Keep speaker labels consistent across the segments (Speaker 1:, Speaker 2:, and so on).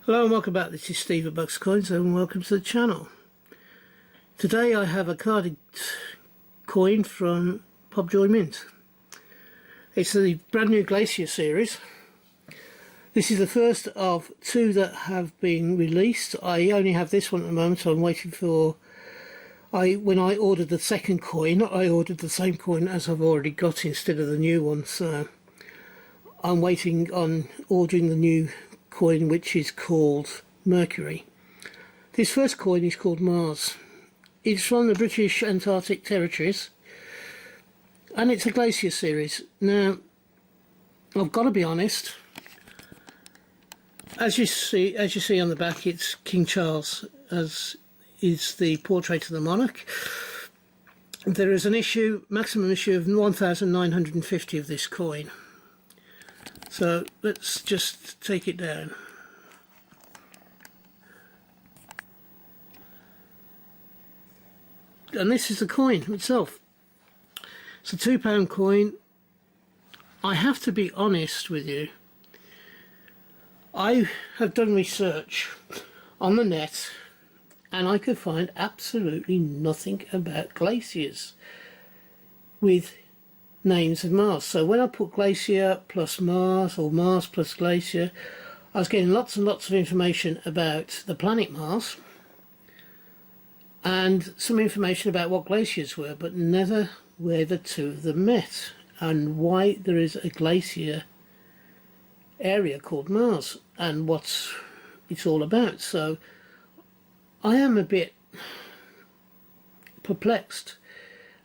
Speaker 1: Hello and welcome back. This is Steve at Bucks Coins and welcome to the channel. Today I have a carded coin from Pobjoy Mint. It's the brand new Glacier series. This is the first of two that have been released. I only have this one at the moment, so I'm waiting for... When I ordered the second coin, I ordered the same coin as I've already got instead of the new one, so I'm waiting on ordering the new coin, which is called Mercury. This first coin is called Mars. It's from the British Antarctic Territories and it's a Glacier series. Now I've got to be honest, as you see on the back, it's King Charles, as is the portrait of the monarch. There is an maximum issue of 1,950 of this coin. So let's just take it down. And this is the coin itself. It's a £2 coin. I have to be honest with you. I have done research on the net and I could find absolutely nothing about glaciers with names of Mars. So when I put Glacier plus Mars or Mars plus Glacier, I was getting lots and lots of information about the planet Mars and some information about what glaciers were, but never where the two of them met and why there is a glacier area called Mars and what it's all about. So I am a bit perplexed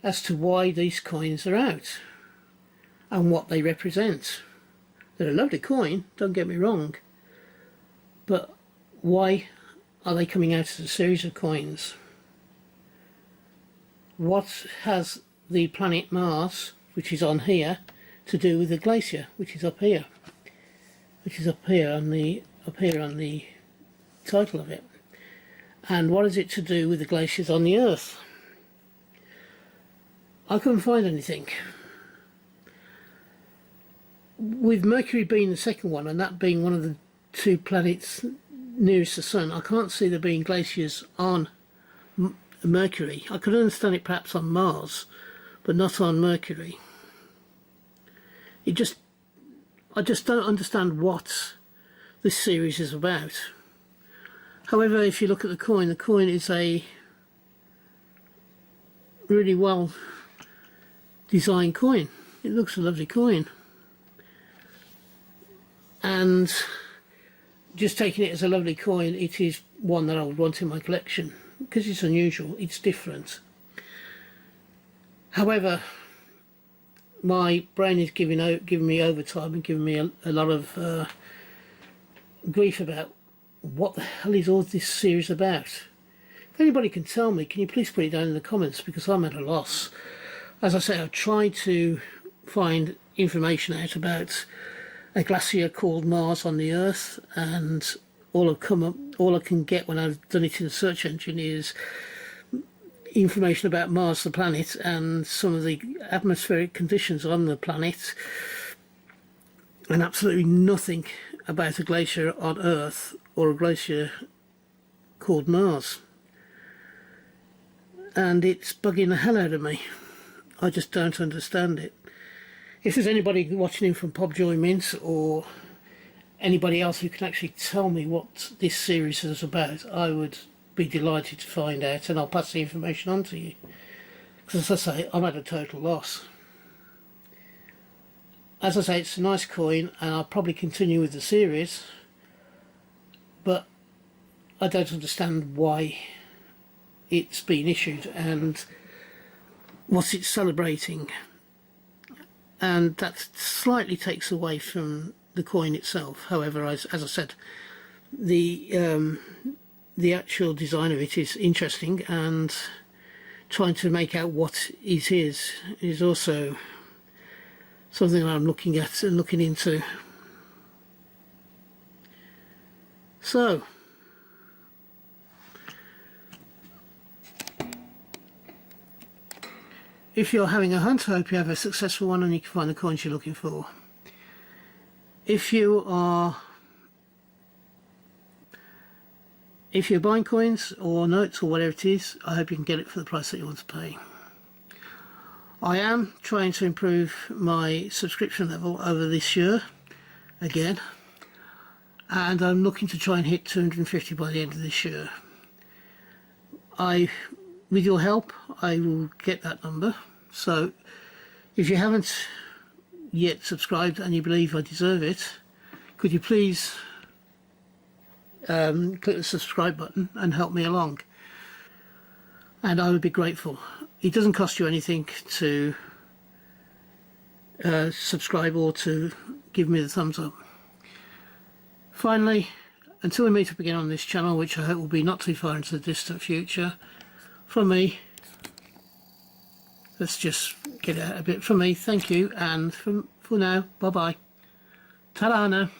Speaker 1: as to why these coins are out and what they represent. They're a lovely coin, don't get me wrong, but why are they coming out as a series of coins? What has the planet Mars, which is on here, to do with the glacier, which is up here, on the title of it? And what is it to do with the glaciers on the Earth? I couldn't find anything. With Mercury being the second one, and that being one of the two planets nearest the Sun, I can't see there being glaciers on Mercury. I could understand it perhaps on Mars, but not on Mercury. I just don't understand what this series is about. However, if you look at the coin is a really well designed coin. It looks a lovely coin, and just taking it as a lovely coin, it is one that I would want in my collection because it's unusual, it's different. However, my brain is giving me overtime and giving me a lot of grief about what the hell is all this series about. If anybody can tell me, can you please put it down in the comments, because I'm at a loss. As I say, I've tried to find information out about a glacier called Mars on the Earth, and all I can get when I've done it in the search engine is information about Mars, the planet, and some of the atmospheric conditions on the planet, and absolutely nothing about a glacier on Earth or a glacier called Mars. And it's bugging the hell out of me. I just don't understand it. If there's anybody watching in from Pobjoy Mint or anybody else who can actually tell me what this series is about, I would be delighted to find out, and I'll pass the information on to you. Because as I say, I'm at a total loss. As I say, it's a nice coin and I'll probably continue with the series, but I don't understand why it's been issued and what it's celebrating, and that slightly takes away from the coin itself. However, as I said, the actual design of it is interesting, and trying to make out what it is also something that I'm looking at and looking into. So if you're having a hunt, I hope you have a successful one and you can find the coins you're looking for. If you are if you're buying coins or notes or whatever it is, I hope you can get it for the price that you want to pay. I am trying to improve my subscription level over this year again, and I'm looking to try and hit 250 by the end of this year. With your help, I will get that number. So if you haven't yet subscribed and you believe I deserve it, could you please click the subscribe button and help me along, and I would be grateful. It doesn't cost you anything to subscribe or to give me the thumbs up. Finally, until we meet up again on this channel, which I hope will be not too far into the distant future, from me, let's just get out a bit. From me, thank you, and for now, bye bye. Ta-da now.